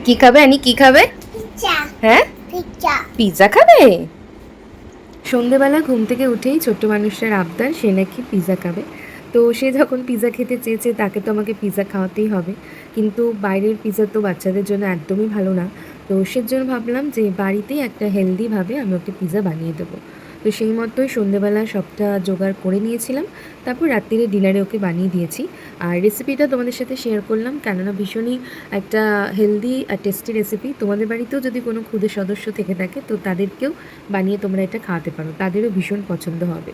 কি খাবে অ্যানি, কি খাবে? হ্যাঁ, পিৎজা খাবে। সন্ধেবেলা ঘুম থেকে উঠেই ছোট্ট মানুষটার আবদার সে নাকি পিৎজা খাবে। তো সে যখন পিৎজা খেতে চেয়েছে তাকে তো আমাকে পিৎজা খাওয়াতেই হবে, কিন্তু বাইরের পিৎজা তো বাচ্চাদের জন্য একদমই ভালো না। তো সেজন্য ভাবলাম যে বাড়িতেই একটা হেলদিভাবে আমি ওকে পিৎজা বানিয়ে দেবো। তো সেই মতোই সন্ধেবেলা সবটা জোগাড় করে নিয়েছিলাম, তারপর রাত্রিরে ডিনারে ওকে বানিয়ে দিয়েছি। আর রেসিপিটা তোমাদের সাথে শেয়ার করলাম কেননা ভীষণই একটা হেলদি আর টেস্টি রেসিপি। তোমাদের বাড়িতেও যদি কোনো ক্ষুদে সদস্য থেকে থাকে তো তাদেরকেও বানিয়ে তোমরা এটা খাওয়াতে পারো, তাদেরও ভীষণ পছন্দ হবে।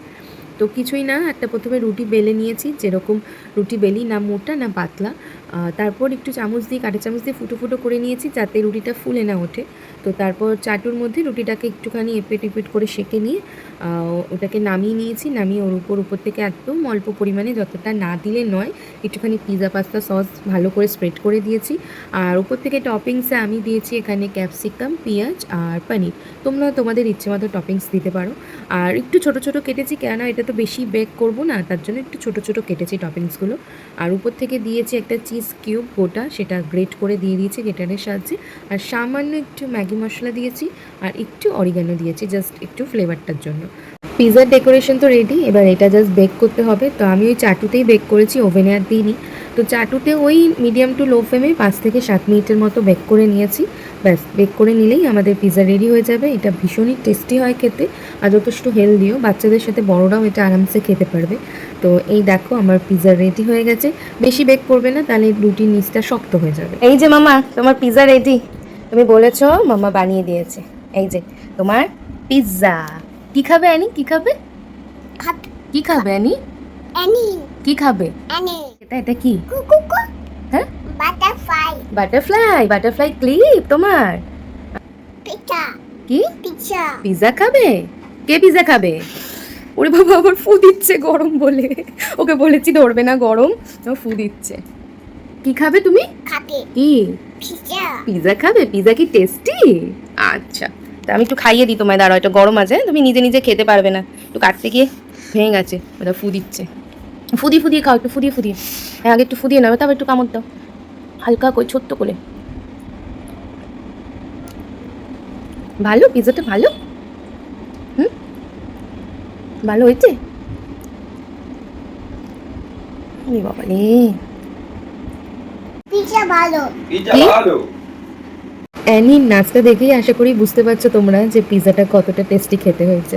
তো কিছুই না, একটা প্রথমে রুটি বেলে নিয়েছি, যেরকম রুটি বেলি, না মোটা না পাতলা। তারপর একটু চামচ দিয়ে, কাঁটা চামচ দিয়ে ফুটো ফুটো করে নিয়েছি যাতে রুটিটা ফুলে না ওঠে। তো তারপর চাটুর মধ্যে রুটিটাকে একটুখানি এপিট এপিট করে সেঁকে নিয়ে ওটাকে নামিয়ে নিয়েছি। নামিয়ে ওর উপর থেকে একদম অল্প পরিমাণে, যতটা না দিলে নয়, একটুখানি পিৎজা পাস্তা সস ভালো করে স্প্রেড করে দিয়েছি। আর উপর থেকে টপিংসে আমি দিয়েছি এখানে ক্যাপসিকাম, পেঁয়াজ আর পনির। তোমরা তোমাদের ইচ্ছে মতো টপিংস দিতে পারো। আর একটু ছোটো ছোটো কেটেছি, কেননা এটা তো বেশি বেক করবো না, তার জন্য একটু ছোটো ছোটো কেটেছি টপিংসগুলো। আর উপর থেকে দিয়েছি একটা চিজ কিউব গোটা, সেটা গ্রেট করে দিয়ে দিয়েছি গ্রেটারের সাহায্যে। আর সামান্য একটু ম্যাগি মশলা দিয়েছি, আর একটু অরিগানো দিয়েছি জাস্ট একটু ফ্লেভারটার জন্য। পিৎজার ডেকোরেশন তো রেডি, এবার এটা জাস্ট বেক করতে হবে। তো আমি ওই চাটুতেই বেক করেছি, ওভেনে আর দিইনি। তো চাটুতে ওই মিডিয়াম টু লো ফ্লেমে 5 থেকে 7 মিনিটের মতো বেক করে নিয়েছি। ব্যাস, বেক করে নিলেই আমাদের পিৎজা রেডি হয়ে যাবে। এটা ভীষণই টেস্টি হয় খেতে, আর যথেষ্ট হেলদিও, বাচ্চাদের সাথে বড়রাও এটা আরামসে খেতে পারবে। তো এই দেখো আমার পিৎজা রেডি হয়ে গেছে। বেশি বেক করবে না, তাহলে রুটির নিচটা শক্ত হয়ে যাবে। এই যে মামা, তোমার পিৎজা রেডি। তুমি বলেছো, মামা বানিয়ে দিয়েছে। এই যে তোমার পিৎজা। কি খাবে অ্যানি, কি খাবে? কি খাবে অ্যানি? কি খাবে এটা? এটা কি? হ্যাঁ, বাটারফ্লাই ক্লিপ তোমার। কি পিৎজা খাবে? কে পিৎজা খাবে? ওরে বাবা, আবার ফু দিচ্ছে গরম বলে। ওকে বলেছি ধরবে না, গরম, ফু দিচ্ছে। কি খাবে তুমি? কি পিৎজা খাবে? পিৎজা কি টেস্টি? আচ্ছা, তা আমি একটু খাইয়ে দিই তোমায়, দাঁড়াও, এটা গরম আছে, তুমি নিজে নিজে খেতে পারবে না, একটু কাটতে গিয়ে ভেঙে গেছে। ওটা ফু দিচ্ছে, ফুদিয়ে খাও, একটু ফুদিয়ে। হ্যাঁ, আগে একটু ফুদিয়ে নাও, তারপর একটু কামড় দাও হালকা করে, ছোট্ট করে। ভালো পিৎজাটা? ভালো? হুম, ভালো হয়েছে? বাবা রে, অ্যানির নাচটা দেখেই আশা করি বুঝতে পারছো তোমরা যে পিৎজাটা কতটা টেস্টি খেতে হয়েছে।